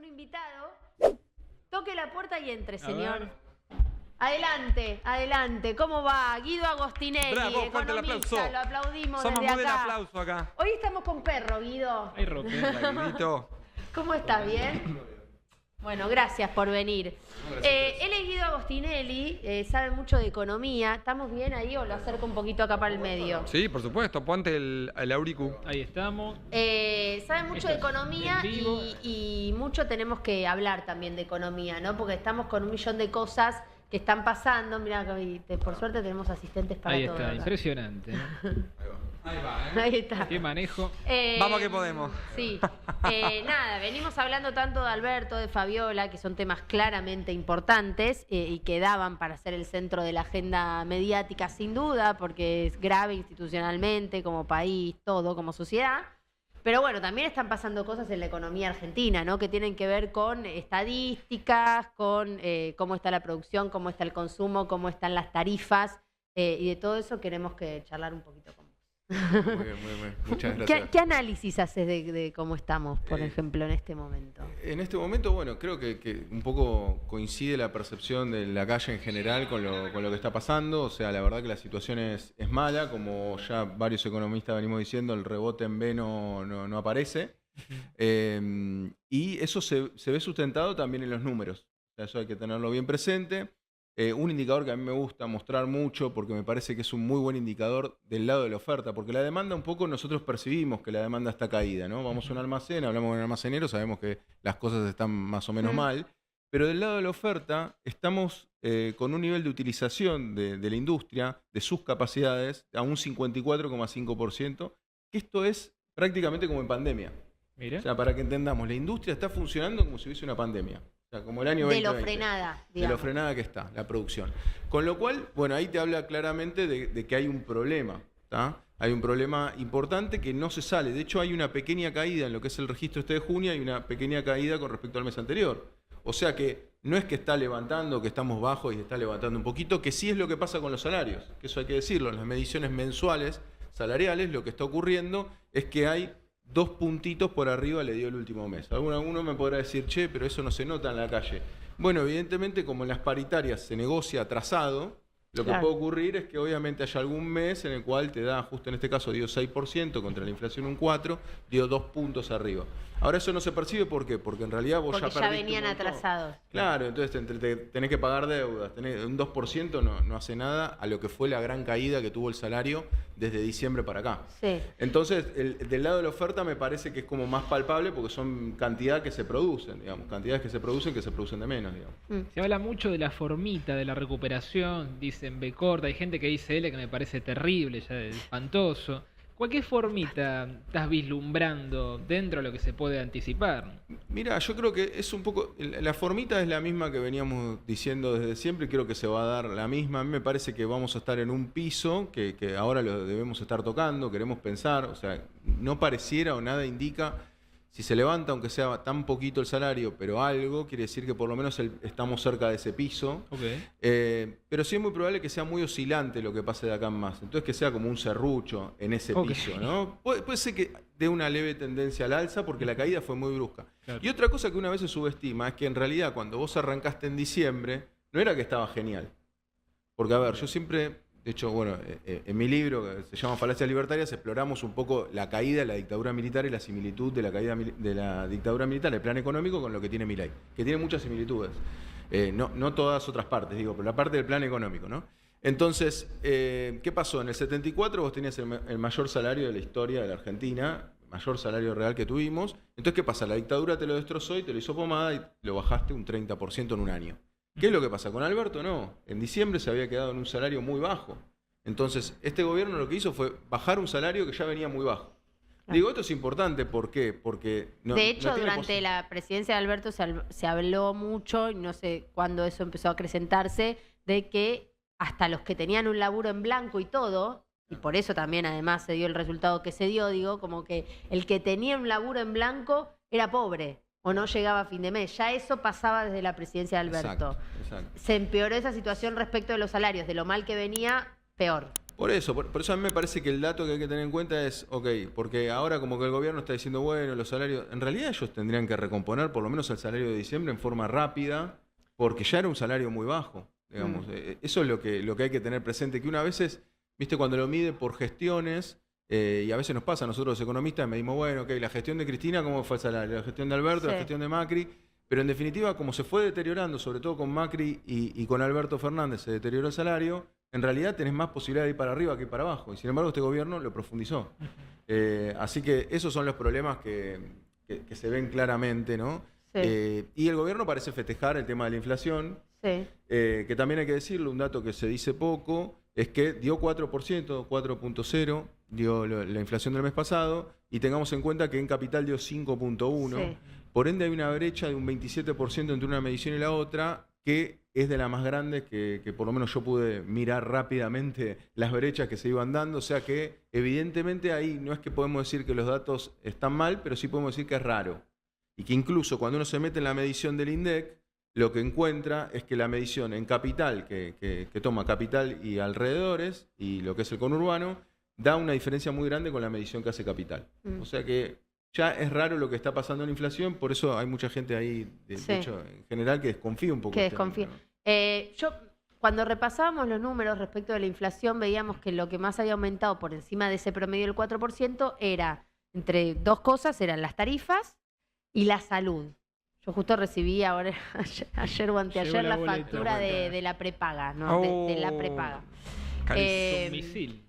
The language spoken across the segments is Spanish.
un invitado. Toque la puerta y entre, señor. ver. Adelante, adelante. ¿Cómo va? Guido Agostinelli, Bravo, fuerte el economista. aplauso. Lo aplaudimos Somos desde muy del acá. aplauso acá. Hoy estamos con perro, Guido. Hay rope. Guidito. ¿Cómo estás? ¿Bien? Bueno, gracias por venir. Él es Guido Agostinelli, sabe mucho de economía. ¿Estamos bien ahí o lo acerco un poquito acá para el medio? Sí, por supuesto. Ponte el auricu. Ahí estamos. Sabe mucho de Esto es economía en vivo. y mucho tenemos que hablar también de economía, ¿no? Porque estamos con un millón de cosas que están pasando. Mirá, por suerte tenemos asistentes para Ahí todo. está, acá. impresionante. Ahí va, Ahí está. Qué manejo. Vamos que podemos. Sí. Nada, venimos hablando tanto de Alberto, de Fabiola, que son temas claramente importantes y que daban para ser el centro de la agenda mediática sin duda, porque es grave institucionalmente, como país, todo, como sociedad. Pero bueno, también están pasando cosas en la economía argentina, ¿no? Que tienen que ver con estadísticas, con cómo está la producción, cómo está el consumo, cómo están las tarifas, y de todo eso queremos que charlar un poquito con vos. Muy bien. Muchas gracias. ¿Qué análisis haces de cómo estamos, por ejemplo, en este momento? En este momento, bueno, creo que un poco coincide la percepción de la calle en general con lo que está pasando. O sea, la verdad que la situación es mala. Como ya varios economistas venimos diciendo, el rebote en B no aparece. Y eso se ve sustentado también en los números. O sea, eso hay que tenerlo bien presente. Un indicador que a mí me gusta mostrar mucho porque me parece que es un muy buen indicador del lado de la oferta, porque la demanda un poco nosotros percibimos que la demanda está caída, ¿no? Vamos a un almacén, hablamos con un almacenero, sabemos que las cosas están más o menos mal, pero del lado de la oferta estamos con un nivel de utilización de la industria, de sus capacidades, a un 54,5%, que esto es prácticamente como en pandemia. Mira. O sea, para que entendamos, la industria está funcionando como si hubiese una pandemia. O sea, como el año 2020. De lo frenada, De digamos. lo frenada que está, la producción. Con lo cual, bueno, ahí te habla claramente de que hay un problema, ¿tá? Hay un problema importante que no se sale. De hecho, hay una pequeña caída en lo que es el registro este de junio y una pequeña caída con respecto al mes anterior. O sea que no es que está levantando, que estamos bajos y está levantando un poquito, que sí es lo que pasa con los salarios. Que eso hay que decirlo. En las mediciones mensuales salariales, lo que está ocurriendo es que hay 2 puntitos por arriba le dio el último mes. Alguno me podrá decir, che, pero eso no se nota en la calle. Bueno, evidentemente, como en las paritarias se negocia atrasado, lo que puede ocurrir es que obviamente haya algún mes en el cual te da, justo en este caso dio 6%, contra la inflación un 4%, dio 2 puntos arriba. Ahora eso no se percibe, ¿por qué? Porque en realidad vos Porque ya ya perdiste venían un montón. atrasados. Claro, entonces tenés que pagar deudas. Un 2% no hace nada a lo que fue la gran caída que tuvo el salario desde diciembre para acá. Sí. Entonces, del lado de la oferta me parece que es como más palpable porque son cantidades que se producen, digamos, cantidades que se producen de menos, digamos. Se habla mucho de la formita, de la recuperación, dicen B corta, hay gente que dice L que me parece terrible, ya espantoso. ¿Cualquier formita estás vislumbrando dentro de lo que se puede anticipar? Mira, yo creo que es un poco, la formita es la misma que veníamos diciendo desde siempre y creo que se va a dar la misma. A mí me parece que vamos a estar en un piso que ahora lo debemos estar tocando, queremos pensar, o sea, no pareciera o nada indica. Si se levanta, aunque sea tan poquito el salario, pero algo, quiere decir que por lo menos estamos cerca de ese piso. Okay. Pero sí es muy probable que sea muy oscilante lo que pase de acá en más. Entonces que sea como un serrucho en ese piso, ¿no? Puede ser que dé una leve tendencia al alza porque la caída fue muy brusca. Claro. Y otra cosa que una vez se subestima es que en realidad cuando vos arrancaste en diciembre, no era que estaba genial. Porque a ver, yo siempre... De hecho, bueno, en mi libro, que se llama Falacias Libertarias, exploramos un poco la caída de la dictadura militar y la similitud de la caída de la dictadura militar, el plan económico, con lo que tiene Milei, que tiene muchas similitudes. No todas otras partes, digo, pero la parte del plan económico, ¿no? Entonces, ¿qué pasó? En el 74 vos tenías el mayor salario de la historia de la Argentina, mayor salario real que tuvimos. Entonces, ¿qué pasa? La dictadura te lo destrozó y te lo hizo pomada y lo bajaste un 30% en un año. ¿Qué es lo que pasa? Con Alberto no. En diciembre se había quedado en un salario muy bajo. Entonces, este gobierno lo que hizo fue bajar un salario que ya venía muy bajo. Claro. Digo, esto es importante, ¿por qué? Porque de hecho, durante la presidencia de Alberto se habló mucho, y no sé cuándo eso empezó a acrecentarse, de que hasta los que tenían un laburo en blanco y todo, y por eso también además se dio el resultado que se dio, digo, como que el que tenía un laburo en blanco era pobre. O no llegaba a fin de mes. Ya eso pasaba desde la presidencia de Alberto. Exacto. Se empeoró esa situación respecto de los salarios. De lo mal que venía, peor. Por eso a mí me parece que el dato que hay que tener en cuenta es, ok, porque ahora como que el gobierno está diciendo, bueno, los salarios, en realidad ellos tendrían que recomponer por lo menos el salario de diciembre en forma rápida, porque ya era un salario muy bajo, digamos. Eso es lo que hay que tener presente, que una veces, viste, cuando lo mide por gestiones, y a veces nos pasa, nosotros los economistas medimos, bueno, ok, la gestión de Cristina, ¿cómo fue el salario? La gestión de Alberto, la gestión de Macri, pero en definitiva, como se fue deteriorando, sobre todo con Macri y con Alberto Fernández, se deterioró el salario. En realidad tenés más posibilidad de ir para arriba que para abajo. Y sin embargo este gobierno lo profundizó. Así que esos son los problemas que se ven claramente, ¿no? Sí. Y el gobierno parece festejar el tema de la inflación. Sí. Que también hay que decirlo, un dato que se dice poco, es que dio 4%, 4.0, dio la inflación del mes pasado. Y tengamos en cuenta que en capital dio 5.1. Sí. Por ende hay una brecha de un 27% entre una medición y la otra, que es de la más grande que por lo menos yo pude mirar rápidamente las brechas que se iban dando. O sea que evidentemente ahí no es que podemos decir que los datos están mal, pero sí podemos decir que es raro. Y que incluso cuando uno se mete en la medición del INDEC, lo que encuentra es que la medición en capital, que toma capital y alrededores, y lo que es el conurbano, da una diferencia muy grande con la medición que hace capital. O sea que ya es raro lo que está pasando en la inflación, por eso hay mucha gente ahí, de hecho, en general, que desconfía un poco. Que desconfía. Yo, cuando repasábamos los números respecto de la inflación, veíamos que lo que más había aumentado por encima de ese promedio del 4% era, entre dos cosas, eran las tarifas y la salud. Yo justo recibí ayer o anteayer la factura de la prepaga, ¿no? De la prepaga. Es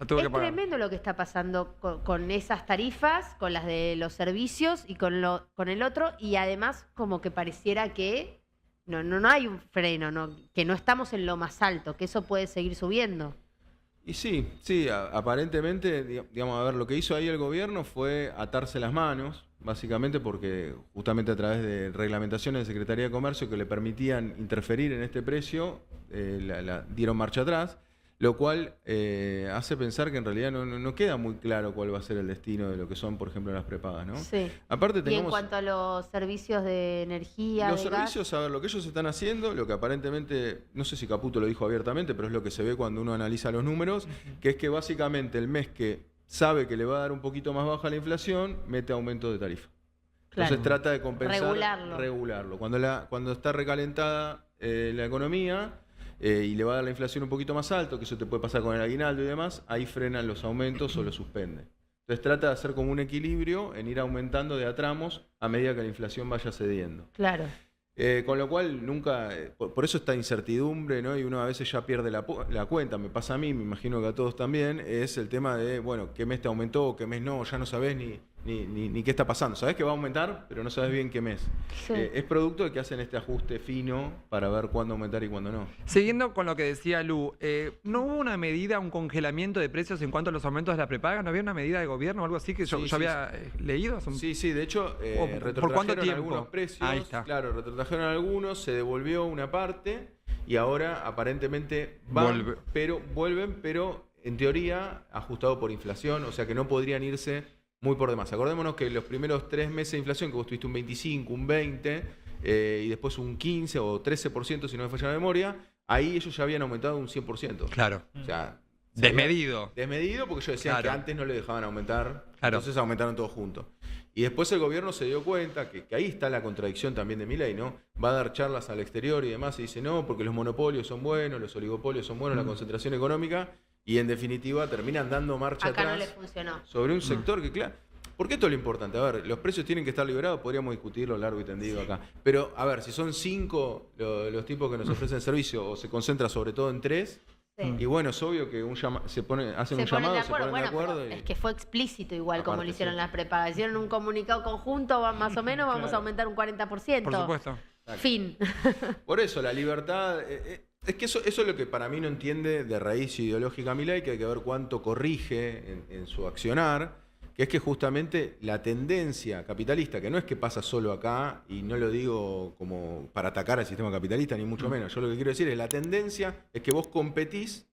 tremendo lo que está pasando con esas tarifas, con las de los servicios y con el otro, y además como que pareciera que no hay un freno, que no estamos en lo más alto, que eso puede seguir subiendo. Y sí, aparentemente, digamos, a ver, lo que hizo ahí el gobierno fue atarse las manos, básicamente porque justamente a través de reglamentaciones de Secretaría de Comercio que le permitían interferir en este precio, dieron marcha atrás. Lo cual hace pensar que en realidad no queda muy claro cuál va a ser el destino de lo que son, por ejemplo, las prepagas, ¿no? Sí. Aparte y en cuanto a los servicios de energía, los servicios, a ver, lo que ellos están haciendo, lo que aparentemente, no sé si Caputo lo dijo abiertamente, pero es lo que se ve cuando uno analiza los números, que es que básicamente el mes que sabe que le va a dar un poquito más baja la inflación, mete aumento de tarifa. Claro. Entonces trata de compensar, regularlo. Cuando está recalentada la economía, y le va a dar la inflación un poquito más alto, que eso te puede pasar con el aguinaldo y demás, ahí frenan los aumentos o los suspenden. Entonces trata de hacer como un equilibrio en ir aumentando de a tramos a medida que la inflación vaya cediendo. Claro. Con lo cual nunca, por eso esta incertidumbre, ¿no? Y uno a veces ya pierde la cuenta, me pasa a mí, me imagino que a todos también, es el tema de, bueno, qué mes te aumentó, qué mes no, ya no sabés ni qué está pasando. Sabés que va a aumentar, pero no sabés bien qué mes. Sí. Es producto de que hacen este ajuste fino para ver cuándo aumentar y cuándo no. Siguiendo con lo que decía Lu, ¿no hubo una medida, un congelamiento de precios en cuanto a los aumentos de la prepaga? ¿No había una medida de gobierno o algo así que yo había leído? Sí, de hecho, retrotrajeron algunos precios. Ahí está. Claro, retrotrajeron algunos, se devolvió una parte y ahora aparentemente vuelven, pero en teoría ajustado por inflación, o sea que no podrían irse muy por demás. Acordémonos que los primeros 3 meses de inflación, que vos tuviste un 25, un 20, y después un 15 o 13%, si no me falla la memoria, ahí ellos ya habían aumentado un 100%. Claro. O sea, desmedido. Desmedido porque ellos decían que antes no le dejaban aumentar, entonces aumentaron todos juntos. Y después el gobierno se dio cuenta que ahí está la contradicción también de Milei, ¿no? Va a dar charlas al exterior y demás y dice, no, porque los monopolios son buenos, los oligopolios son buenos, la concentración económica, y en definitiva terminan dando marcha atrás. Acá no les funcionó. Sobre un sector que, claro, porque esto es lo importante. A ver, los precios tienen que estar liberados, podríamos discutirlo largo y tendido acá. Pero, a ver, si son 5 los tipos que nos ofrecen servicio, o se concentra sobre todo en 3, y bueno, es obvio que hacen un llamado, se ponen de acuerdo. Es que fue explícito igual como lo hicieron las prepagas. Hicieron un comunicado conjunto, más o menos, vamos a aumentar un 40%. Por supuesto. Fin. Por eso, la libertad... Es que eso es lo que para mí no entiende de raíz ideológica Milei, que hay que ver cuánto corrige en su accionar, que es que justamente la tendencia capitalista, que no es que pasa solo acá, y no lo digo como para atacar al sistema capitalista, ni mucho menos, yo lo que quiero decir es la tendencia es que vos competís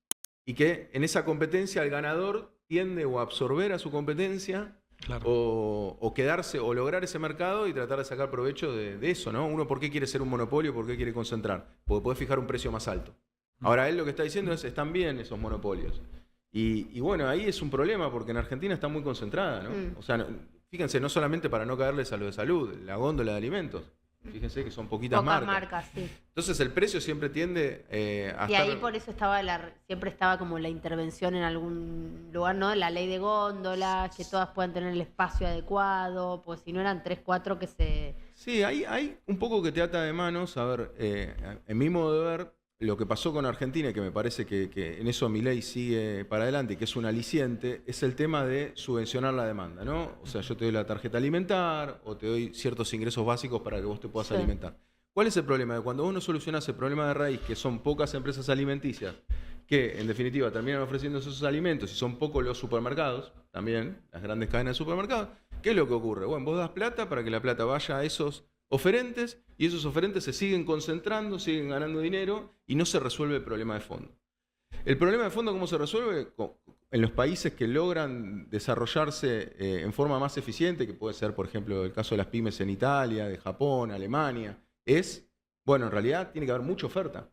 y que en esa competencia el ganador tiende o a absorber a su competencia, claro, o quedarse o lograr ese mercado y tratar de sacar provecho de eso, ¿no? Uno, ¿por qué quiere ser un monopolio? ¿Por qué quiere concentrar? Porque puede fijar un precio más alto. Ahora, él lo que está diciendo es, están bien esos monopolios. Y bueno, ahí es un problema porque en Argentina está muy concentrada, ¿no? O sea, fíjense, no solamente para no caerles a lo de salud, la góndola de alimentos. Fíjense que son poquitas marcas. Sí. Entonces el precio siempre tiende a Y estar... ahí por eso siempre estaba como la intervención en algún lugar, ¿no? La ley de góndolas, que todas puedan tener el espacio adecuado, pues si no eran 3, 4 que se... Sí, hay un poco que te ata de manos. A ver, en mi modo de ver, lo que pasó con Argentina, y que me parece que en eso Milei sigue para adelante, que es un aliciente, es el tema de subvencionar la demanda, ¿no? O sea, yo te doy la tarjeta alimentar o te doy ciertos ingresos básicos para que vos te puedas alimentar. ¿Cuál es el problema? Que cuando vos no solucionás el problema de raíz, que son pocas empresas alimenticias que en definitiva terminan ofreciendo esos alimentos y son pocos los supermercados, también las grandes cadenas de supermercados, ¿qué es lo que ocurre? Bueno, vos das plata para que la plata vaya a esos oferentes y esos oferentes se siguen concentrando, siguen ganando dinero y no se resuelve el problema de fondo. El problema de fondo, ¿cómo se resuelve? En los países que logran desarrollarse en forma más eficiente, que puede ser, por ejemplo, el caso de las pymes en Italia, de Japón, Alemania, bueno, en realidad tiene que haber mucha oferta.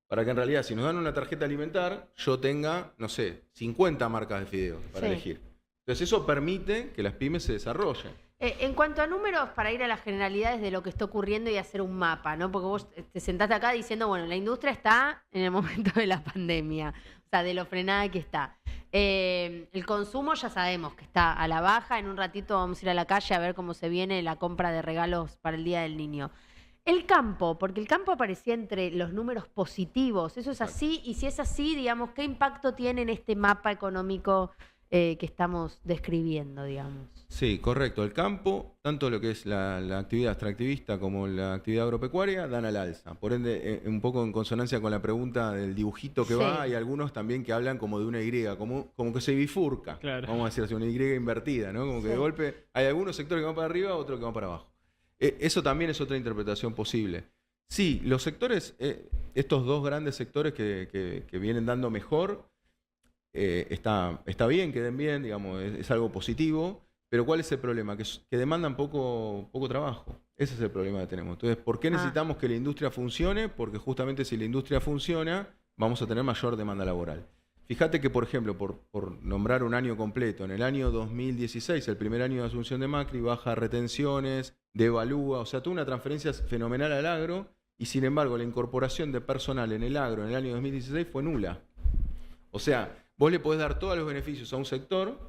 Para que en realidad, si nos dan una tarjeta alimentar, yo tenga, no sé, 50 marcas de fideos para elegir. Entonces eso permite que las pymes se desarrollen. En cuanto a números, para ir a las generalidades de lo que está ocurriendo y hacer un mapa, ¿no? Porque vos te sentaste acá diciendo, bueno, la industria está en el momento de la pandemia, o sea, de lo frenada que está. El consumo ya sabemos que está a la baja. En un ratito vamos a ir a la calle a ver cómo se viene la compra de regalos para el Día del Niño. El campo, porque el campo aparecía entre los números positivos. ¿Eso es así? Y si es así, digamos, ¿qué impacto tiene en este mapa económico que estamos describiendo, digamos? Sí, correcto. El campo, tanto lo que es la actividad extractivista como la actividad agropecuaria, dan al alza. Por ende, un poco en consonancia con la pregunta del dibujito que va, hay algunos también que hablan como de una Y, como que se bifurca. Claro. Vamos a decir así, una Y invertida, ¿no? Como que de golpe hay algunos sectores que van para arriba, otros que van para abajo. Eso también es otra interpretación posible. Sí, los sectores, estos dos grandes sectores que vienen dando mejor, está bien que den bien, digamos, es algo positivo, pero ¿cuál es el problema? Que demandan poco trabajo. Ese es el problema que tenemos. Entonces, ¿por qué necesitamos que la industria funcione? Porque justamente si la industria funciona, vamos a tener mayor demanda laboral. Fíjate que, por ejemplo, por nombrar un año completo, en el año 2016, el primer año de asunción de Macri, baja retenciones, devalúa, o sea, tuvo una transferencia fenomenal al agro y, sin embargo, la incorporación de personal en el agro en el año 2016 fue nula. O sea, vos le podés dar todos los beneficios a un sector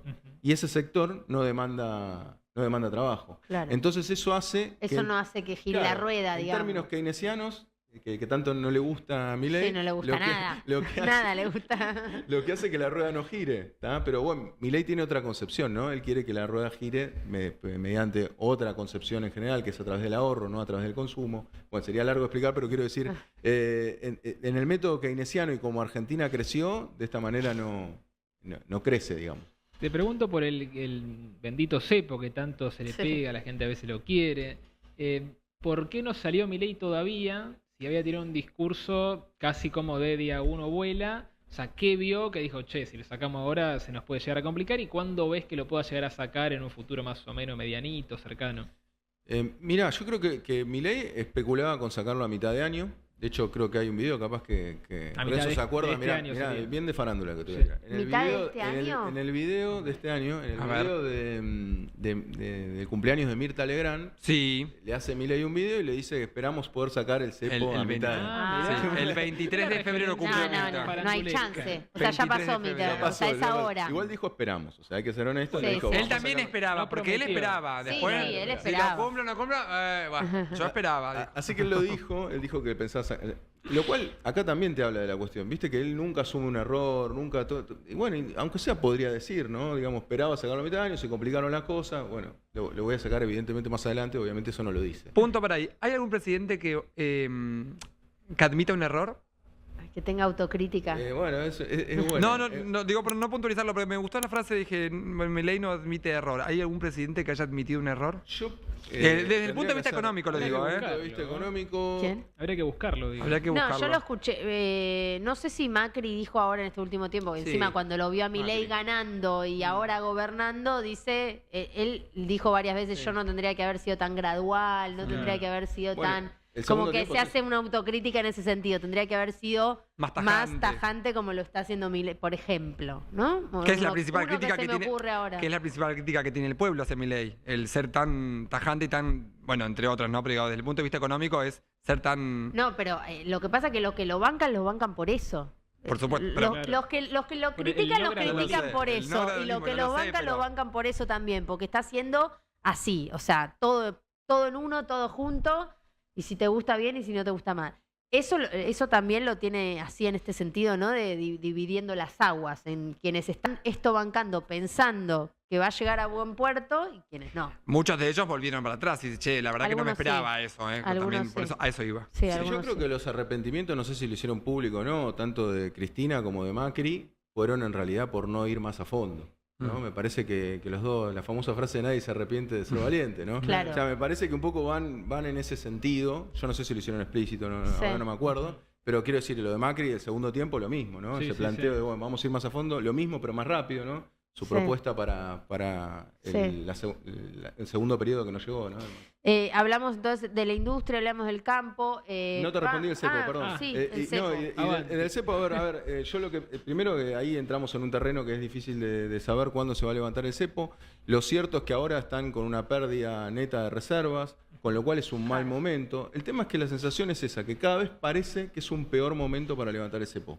y ese sector no demanda trabajo. Claro. Entonces eso hace... Eso no hace que gire la rueda, digamos. En términos keynesianos, que tanto no le gusta a Milei. Sí, no le gusta nada. Nada le gusta. Lo que hace que la rueda no gire. ¿tá? Pero bueno, Milei tiene otra concepción, ¿no? Él quiere que la rueda gire mediante otra concepción en general, que es a través del ahorro, no a través del consumo. Bueno, sería largo explicar, pero quiero decir, en el método keynesiano y como Argentina creció, de esta manera no crece, digamos. Te pregunto por el bendito cepo que tanto se le pega, la gente a veces lo quiere. ¿Por qué no salió Milei todavía? Si había tirado un discurso casi como de día uno vuela, o sea, ¿qué vio que dijo, che, si lo sacamos ahora se nos puede llegar a complicar? ¿Y cuándo ves que lo pueda llegar a sacar en un futuro más o menos medianito, cercano? Mirá, yo creo que Milei especulaba con sacarlo a mitad de año. De hecho, creo que hay un video capaz que por eso se acuerda. Mirá, bien de farándula que tuve acá. En el video de este año, en el video del cumpleaños de Mirta Legrand, le hace Milei un video y le dice que esperamos poder sacar el cepo a mitad de año. El 23 de febrero cumple Mirta. No hay chance. O sea, ya pasó Mirta. O sea, es ahora. Igual dijo esperamos. O sea, hay que ser honesto. Él también esperaba, porque él esperaba. Después, él esperaba. Si lo cumple o no cumple, yo esperaba. Así que él dijo que pensaba. Lo cual acá también te habla de la cuestión, viste que él nunca asume un error, nunca y bueno, aunque sea podría decir, ¿no? Digamos, esperaba sacarlo a mitad de año, se complicaron las cosas, bueno, lo voy a sacar evidentemente más adelante, obviamente eso no lo dice. Punto para ahí. ¿Hay algún presidente que admita un error? Que tenga autocrítica. Bueno, es bueno. No, digo, pero no puntualizarlo, pero me gustó la frase, dije, Milei no admite error. ¿Hay algún presidente que haya admitido un error? Desde el punto de vista económico lo digo, Desde el punto de vista económico... ¿Quién? Habría que buscarlo, digo. No, yo lo escuché. No sé si Macri dijo ahora en este último tiempo, que encima cuando lo vio a Milei ganando y ahora gobernando, dice, él dijo varias veces, yo no tendría que haber sido tan gradual, no tendría que haber sido tan... El Como segundo que tiempo se sí. hace una autocrítica en ese sentido. Tendría que haber sido Más más tajante. tajante como lo está haciendo Milei, por ejemplo, ¿no? ¿Qué es la Uno- principal uno crítica que se que me tiene? ocurre ahora. ¿Qué es la principal crítica que tiene el pueblo hacia Milei? El ser tan tajante y tan, bueno, entre otras, ¿no? Pero digo, desde el punto de vista económico es ser tan. No, pero lo que pasa es que los que lo bancan por eso. Por supuesto, Los, pero- los que lo Por el critican, los no gradualismo. critican Lo sé, por el eso. no Y los gradualismo, que no lo lo sé, bancan, pero- lo bancan por eso también. Porque está haciendo así. O sea, todo en uno, todo junto. Y si te gusta bien y si no te gusta mal. Eso también lo tiene así en este sentido, ¿no? De dividiendo las aguas en quienes están esto bancando pensando que va a llegar a buen puerto y quienes no. Muchos de ellos volvieron para atrás y che, la verdad que no me Algunos sí. esperaba eso, ¿eh? Algunos También, por sí. eso, a eso iba. Sí, Sí, yo algunos creo sí. que los arrepentimientos, no sé si lo hicieron público o no, tanto de Cristina como de Macri, fueron en realidad por no ir más a fondo. ¿no? Me parece que los dos, la famosa frase de nadie se arrepiente de ser valiente, ¿no? Claro. O sea, me parece que un poco van en ese sentido. Yo no sé si lo hicieron explícito, Sí. ahora no me acuerdo. Pero quiero decir, lo de Macri, el segundo tiempo, lo mismo, ¿no? Sí, Se sí, planteó sí. de, bueno, vamos a ir más a fondo, lo mismo, pero más rápido, ¿no? Su Sí. propuesta para Sí. el segundo periodo que nos llegó, ¿no? Hablamos entonces de la industria, hablamos del campo. No te respondí el cepo, perdón. Sí, Y el cepo. en el cepo, a ver, yo lo que. Primero que ahí entramos en un terreno que es difícil de saber cuándo se va a levantar el cepo. Lo cierto es que ahora están con una pérdida neta de reservas, con lo cual es un mal momento. El tema es que la sensación es esa, que cada vez parece que es un peor momento para levantar el cepo.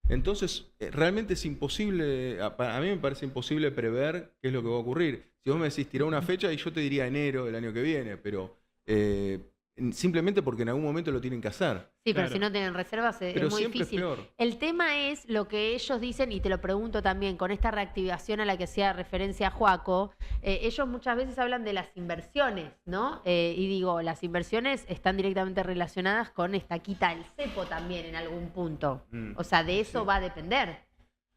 Entonces, realmente es imposible, a mí me parece imposible prever qué es lo que va a ocurrir. Si vos me decís tirar una fecha, y yo te diría enero del año que viene, pero simplemente porque en algún momento lo tienen que hacer. Sí, pero Claro. si no tienen reservas es Pero muy siempre difícil. es peor. El tema es lo que ellos dicen, y te lo pregunto también, con esta reactivación a la que hacía referencia Joaco, ellos muchas veces hablan de las inversiones, ¿no? Y digo, las inversiones están directamente relacionadas con esta quita del cepo también en algún punto. O sea, de eso va a depender.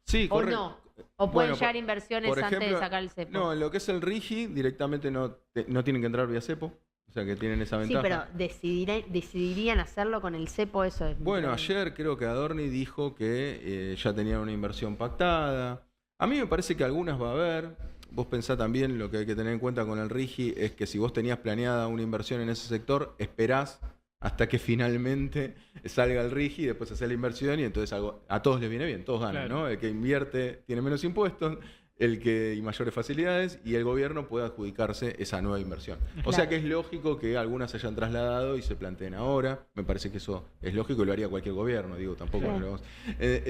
Sí, ¿O correcto. no? ¿O pueden Bueno, llegar inversiones por antes de ejemplo, sacar el cepo? No, en lo que es el RIGI, directamente no tienen que entrar vía cepo. O sea que tienen esa Sí, ventaja. pero decidirían hacerlo con el cepo, eso es. Bueno, ayer creo que Adorni dijo que ya tenían una inversión pactada. A mí me parece que algunas va a haber. Vos pensá también, lo que hay que tener en cuenta con el RIGI es que si vos tenías planeada una inversión en ese sector, esperás hasta que finalmente salga el RIGI y después hacer la inversión y entonces a todos les viene bien, todos ganan, Claro. ¿no? El que invierte tiene menos impuestos, y mayores facilidades, y el gobierno puede adjudicarse esa nueva inversión. O sea Claro. que es lógico que algunas se hayan trasladado y se planteen ahora. Me parece que eso es lógico y lo haría cualquier gobierno, digo, tampoco. Sí. no lo vamos-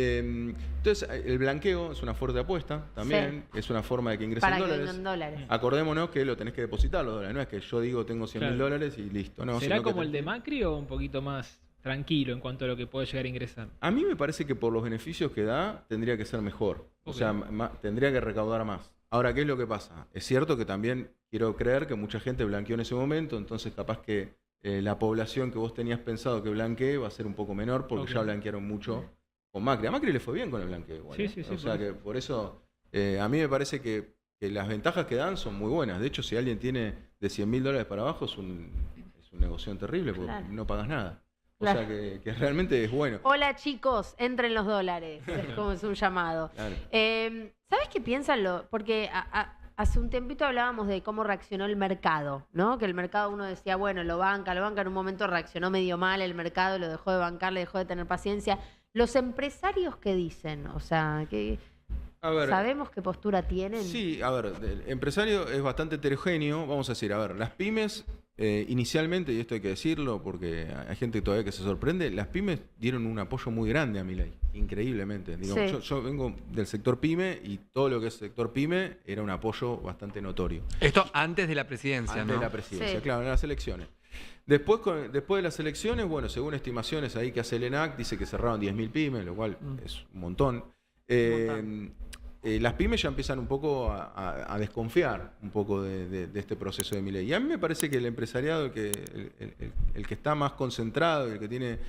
entonces, el blanqueo es una fuerte apuesta también, es una forma de que ingresen Para que dólares. vengan dólares. Acordémonos que lo tenés que depositar los dólares, no es que yo digo tengo 100 mil Claro. dólares y listo. No, ¿Será sino que como el de Macri o un poquito más tranquilo en cuanto a lo que puede llegar a ingresar? A mí me parece que por los beneficios que da, tendría que ser mejor. O Ok. sea, tendría que recaudar más. Ahora, ¿qué es lo que pasa? Es cierto que también quiero creer que mucha gente blanqueó en ese momento, entonces capaz que la población que vos tenías pensado que blanquee va a ser un poco menor porque Ok. ya blanquearon mucho con Macri. A Macri le fue bien con el blanqueo igual. Sí, ¿eh? sí, sí, O sea por que por eso a mí me parece que las ventajas que dan son muy buenas. De hecho, si alguien tiene de 100 mil dólares para abajo, es un negocio terrible porque Claro. no pagas nada. O Claro. sea que realmente es bueno. Hola chicos, entren los dólares. Es como es un llamado. Claro. ¿Sabes qué piensan? Porque hace un tiempito hablábamos de cómo reaccionó el mercado, ¿no? Que el mercado uno decía, bueno, lo banca, en un momento reaccionó medio mal el mercado, lo dejó de bancar, le dejó de tener paciencia. Los empresarios, ¿qué dicen? O sea, A ver, ¿sabemos qué postura tienen? sí, a ver, el empresario es bastante heterogéneo. Vamos a decir, a ver, las pymes, inicialmente, y esto hay que decirlo porque hay gente todavía que se sorprende, las pymes dieron un apoyo muy grande a Milei, increíblemente. Digo, Sí. yo vengo del sector pyme y todo lo que es sector pyme era un apoyo bastante notorio. Esto antes de la presidencia, Antes ¿no? de la presidencia, Sí. claro, en las elecciones. Después de las elecciones, bueno, según estimaciones ahí que hace el ENAC, dice que cerraron 10.000 pymes, lo cual es un montón. Las pymes ya empiezan un poco a desconfiar un poco de este proceso de Milei. Y a mí me parece que el empresariado, el que está más concentrado, el que tiene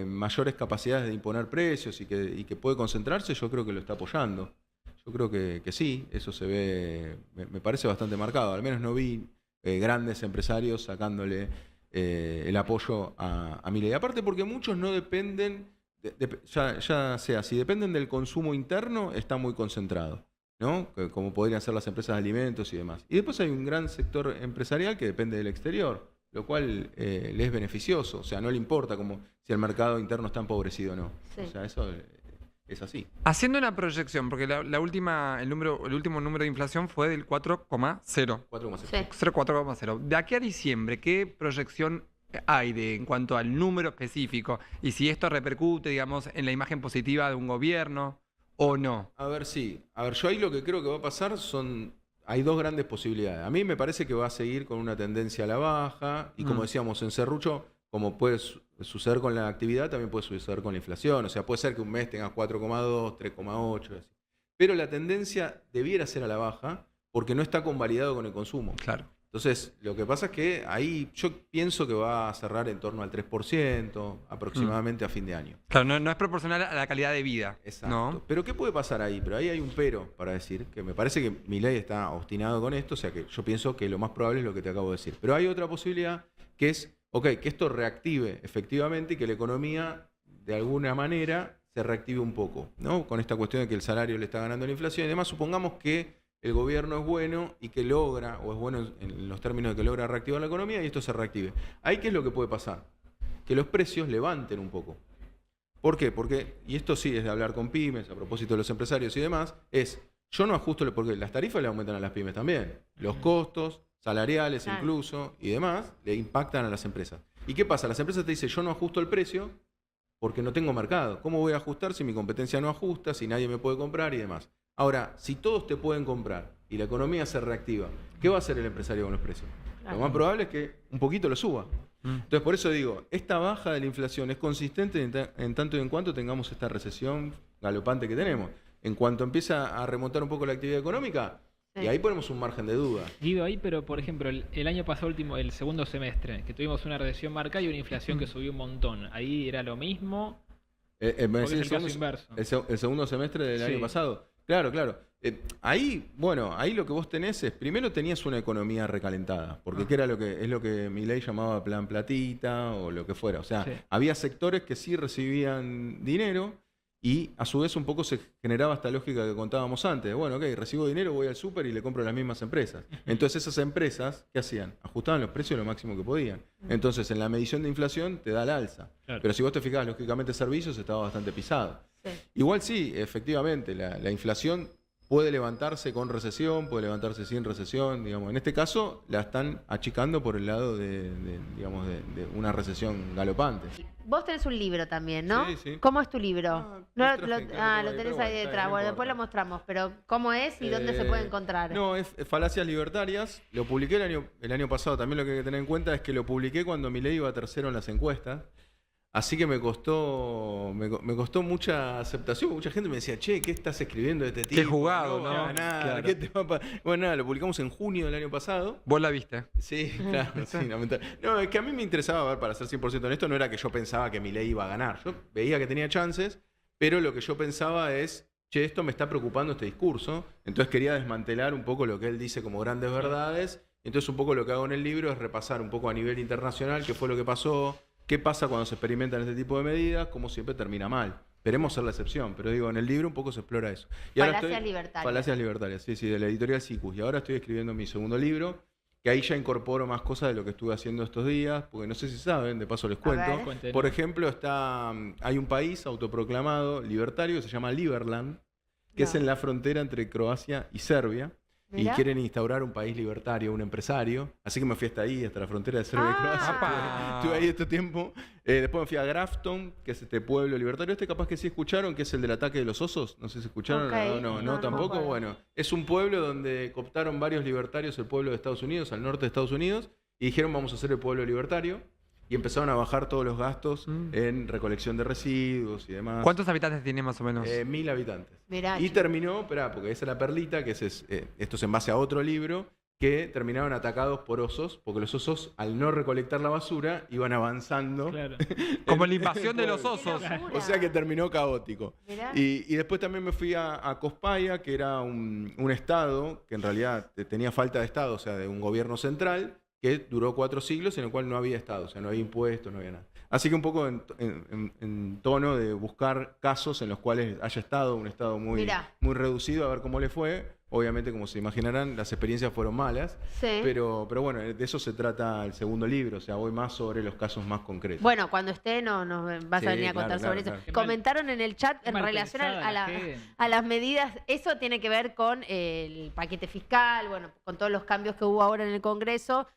mayores capacidades de imponer precios y que puede concentrarse, yo creo que lo está apoyando. Yo creo que sí, eso se ve, me parece bastante marcado. Al menos no vi grandes empresarios sacándole el apoyo a Milei. Aparte porque muchos no dependen, ya sea, si dependen del consumo interno, está muy concentrado, ¿no? Como podrían ser las empresas de alimentos y demás. Y después hay un gran sector empresarial que depende del exterior, lo cual le es beneficioso. O sea, no le importa como si el mercado interno está empobrecido o no. Sí. O sea, eso es así. Haciendo una proyección, porque el último número de inflación fue del 4,0. 4,6. Sí. 4,0. De aquí a diciembre, ¿qué proyección hay en cuanto al número específico? Y si esto repercute, digamos, en la imagen positiva de un gobierno o no. A ver, sí. A ver, yo ahí lo que creo que va a pasar hay dos grandes posibilidades. A mí me parece que va a seguir con una tendencia a la baja y como decíamos en Serrucho, como puede suceder con la actividad, también puede suceder con la inflación. O sea, puede ser que un mes tengas 4,2, 3,8, así. Pero la tendencia debiera ser a la baja porque no está convalidado con el consumo. Claro. Entonces, lo que pasa es que ahí yo pienso que va a cerrar en torno al 3% aproximadamente a fin de año. Claro, no es proporcional a la calidad de vida. Exacto. ¿No? Pero ¿qué puede pasar ahí? Pero ahí hay un pero para decir, que me parece que Milei está obstinado con esto, o sea que yo pienso que lo más probable es lo que te acabo de decir. Pero hay otra posibilidad que es, que esto reactive efectivamente y que la economía de alguna manera se reactive un poco, ¿no? Con esta cuestión de que el salario le está ganando la inflación y demás, supongamos que el gobierno es bueno y que logra, o es bueno en los términos de que logra reactivar la economía y esto se reactive. ¿Ahí qué es lo que puede pasar? Que los precios levanten un poco. ¿Por qué? Porque, y esto sí es de hablar con pymes, a propósito de los empresarios y demás, yo no ajusto, porque las tarifas le aumentan a las pymes también. Los costos salariales incluso y demás le impactan a las empresas. ¿Y qué pasa? Las empresas te dicen, yo no ajusto el precio porque no tengo mercado. ¿Cómo voy a ajustar si mi competencia no ajusta, si nadie me puede comprar y demás? Ahora, si todos te pueden comprar y la economía se reactiva, ¿qué va a hacer el empresario con los precios? Claro. Lo más probable es que un poquito lo suba. Entonces, por eso digo, esta baja de la inflación es consistente en tanto y en cuanto tengamos esta recesión galopante que tenemos. En cuanto empieza a remontar un poco la actividad económica, y ahí ponemos un margen de duda. Guido, ahí, pero por ejemplo, el año pasado, el segundo semestre, que tuvimos una recesión marcada y una inflación que subió un montón. ¿Ahí era lo mismo? El segundo semestre del año pasado. Claro. Ahí lo que vos tenés es, primero tenías una economía recalentada, porque es lo que Milei llamaba plan platita o lo que fuera. O sea, había sectores que sí recibían dinero y a su vez un poco se generaba esta lógica que contábamos antes. Bueno, recibo dinero, voy al súper y le compro a las mismas empresas. Entonces esas empresas, ¿qué hacían? Ajustaban los precios lo máximo que podían. Entonces en la medición de inflación te da el alza. Claro. Pero si vos te fijás, lógicamente servicios estaba bastante pisado. Sí. Igual sí, efectivamente, la inflación puede levantarse con recesión, puede levantarse sin recesión, digamos. En este caso la están achicando por el lado de una recesión galopante. Vos tenés un libro también, ¿no? Sí. ¿Cómo es tu libro? Lo tenés ahí detrás. Bueno, después lo mostramos, pero ¿cómo es y dónde se puede encontrar? No, es Falacias Libertarias. Lo publiqué el año pasado. También lo que hay que tener en cuenta es que lo publiqué cuando Milei iba tercero en las encuestas. Así que me costó mucha aceptación. Mucha gente me decía, che, ¿qué estás escribiendo de este tipo? Qué jugado, ¿no? Nada, claro. Bueno, nada, lo publicamos en junio del año pasado. ¿Vos la viste? Sí, claro, sí, lamentable. No, es que a mí me interesaba, a ver, para ser 100% honesto, no era que yo pensaba que Milei iba a ganar. Yo veía que tenía chances, pero lo que yo pensaba es, che, esto me está preocupando este discurso. Entonces quería desmantelar un poco lo que él dice como grandes verdades. Entonces un poco lo que hago en el libro es repasar un poco a nivel internacional qué fue lo que pasó. ¿Qué pasa cuando se experimentan este tipo de medidas? Como siempre termina mal. Esperemos ser la excepción, pero digo, en el libro un poco se explora eso. Y Falacias Libertarias. Falacias Libertarias, sí, de la editorial Cicus. Y ahora estoy escribiendo mi segundo libro, que ahí ya incorporo más cosas de lo que estuve haciendo estos días, porque no sé si saben, de paso les cuento. Por ejemplo, hay un país autoproclamado libertario que se llama Liberland, que es en la frontera entre Croacia y Serbia. ¿Mirá? Y quieren instaurar un país libertario, un empresario. Así que me fui hasta ahí, hasta la frontera de Serbia y Croacia. Estuve ahí este tiempo. Después me fui a Grafton, que es este pueblo libertario. Capaz que sí escucharon, que es el del ataque de los osos. No sé si escucharon. Okay. No, tampoco. Bueno, es un pueblo donde cooptaron varios libertarios el pueblo de Estados Unidos, al norte de Estados Unidos, y dijeron vamos a hacer el pueblo libertario. Y empezaron a bajar todos los gastos en recolección de residuos y demás. ¿Cuántos habitantes tiene más o menos? 1000 habitantes. Mirá, y terminó, porque esa es la perlita, que esto es en base a otro libro, que terminaron atacados por osos, porque los osos, al no recolectar la basura, iban avanzando. Claro. Como la invasión de los osos. O sea que terminó caótico. Y después también me fui a Cospaya, que era un estado que en realidad tenía falta de estado, o sea, de un gobierno central, que duró 4 siglos en el cual no había Estado, o sea, no había impuestos, no había nada. Así que un poco en tono de buscar casos en los cuales haya estado un Estado muy reducido, a ver cómo le fue. Obviamente, como se imaginarán, las experiencias fueron malas, Sí. pero bueno, de eso se trata el segundo libro, o sea, voy más sobre los casos más concretos. Bueno, cuando esté nos vas Sí, a venir a claro, contar sobre claro, eso. claro. Comentaron en el chat Qué en relación martirizada la gente. a las medidas, eso tiene que ver con el paquete fiscal, bueno, con todos los cambios que hubo ahora en el Congreso,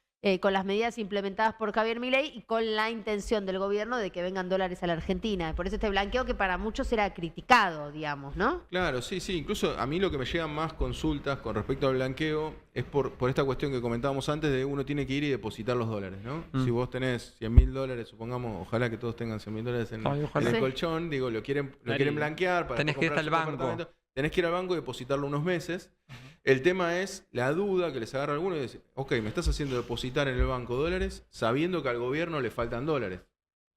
con las medidas implementadas por Javier Milei y con la intención del gobierno de que vengan dólares a la Argentina. Por eso este blanqueo que para muchos era criticado, digamos, ¿no? Claro, sí, sí. Incluso a mí lo que me llegan más consultas con respecto al blanqueo es por esta cuestión que comentábamos antes de uno tiene que ir y depositar los dólares, ¿no? Mm. Si vos tenés $100.000, supongamos, ojalá que todos tengan $100.000 Ay, ojalá. en el Sí. colchón, digo, lo quieren blanquear para Tenés que ir comprarse hasta el un banco. departamento. Tenés que ir al banco y depositarlo unos meses. El tema es la duda que les agarra a alguno y decir, ok, me estás haciendo depositar en el banco dólares sabiendo que al gobierno le faltan dólares.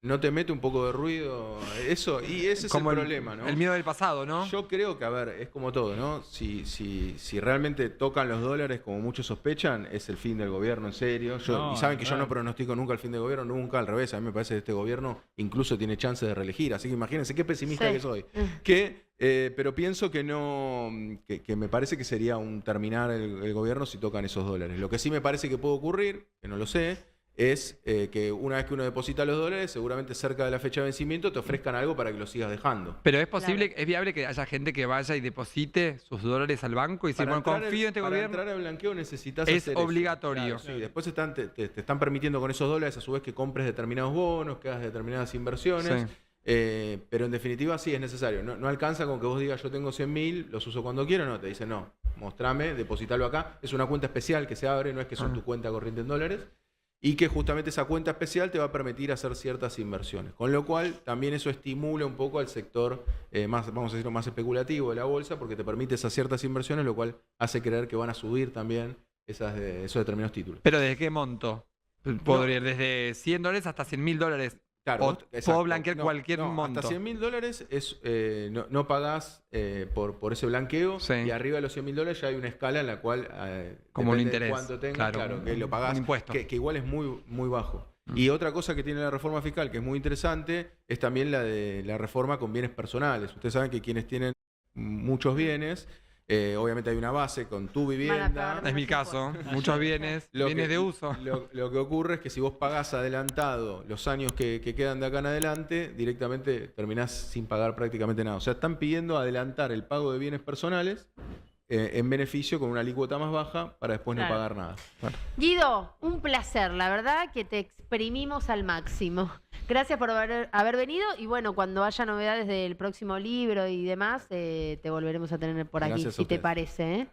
¿No te mete un poco de ruido eso? Y ese es Como el problema, ¿no? El miedo del pasado, ¿no? Yo creo que, a ver, es como todo, ¿no? Si realmente tocan los dólares, como muchos sospechan, es el fin del gobierno, en serio. No, y saben que yo no claro. pronostico nunca el fin del gobierno, nunca, al revés. A mí me parece que este gobierno incluso tiene chances de reelegir. Así que imagínense qué pesimista Sí. que soy. Pero pienso que no, que me parece que sería un terminar el gobierno si tocan esos dólares. Lo que sí me parece que puede ocurrir, que no lo sé, es que una vez que uno deposita los dólares, seguramente cerca de la fecha de vencimiento te ofrezcan algo para que lo sigas dejando. Pero es posible, es viable que haya gente que vaya y deposite sus dólares al banco y decir, bueno, confío en este para gobierno. entrar al blanqueo necesitas Es hacer eso. obligatorio. Claro, sí. Después te están permitiendo con esos dólares a su vez que compres determinados bonos, que hagas determinadas inversiones. Sí. Pero en definitiva sí es necesario. No alcanza con que vos digas yo tengo 100.000, los uso cuando quiero. No, te dicen no, mostrame, depositalo acá. Es una cuenta especial que se abre, no es que son tu cuenta corriente en dólares. Y que justamente esa cuenta especial te va a permitir hacer ciertas inversiones. Con lo cual también eso estimula un poco al sector más, vamos a decirlo, más especulativo de la bolsa, porque te permite esas ciertas inversiones, lo cual hace creer que van a subir también esos determinados títulos. Pero ¿desde qué monto? Podría ir desde $100 hasta $100.000. Claro, O vos- puedo exacto. blanquear cualquier monto. Hasta $100.000 es, no pagás por ese blanqueo, Sí. y arriba de los $100.000 ya hay una escala en la cual Como un depende de interés, cuánto tengas, claro, que lo pagás, un impuesto. que igual es muy, muy bajo. Mm. Y otra cosa que tiene la reforma fiscal que es muy interesante es también la de la reforma con bienes personales. Ustedes saben que quienes tienen muchos bienes, obviamente hay una base con tu vivienda. pagar Es mi caso, muchos bienes, bienes de uso. Lo que ocurre es que si vos pagás adelantado los años que quedan de acá en adelante, directamente terminás sin pagar prácticamente nada. O sea, están pidiendo adelantar el pago de bienes personales en beneficio con una alícuota más baja para después Claro. no pagar nada. Guido, un placer, la verdad que te exprimimos al máximo. Gracias por haber venido y bueno, cuando haya novedades del próximo libro y demás, te volveremos a tener por aquí, Gracias a si te ustedes. parece. ¿eh?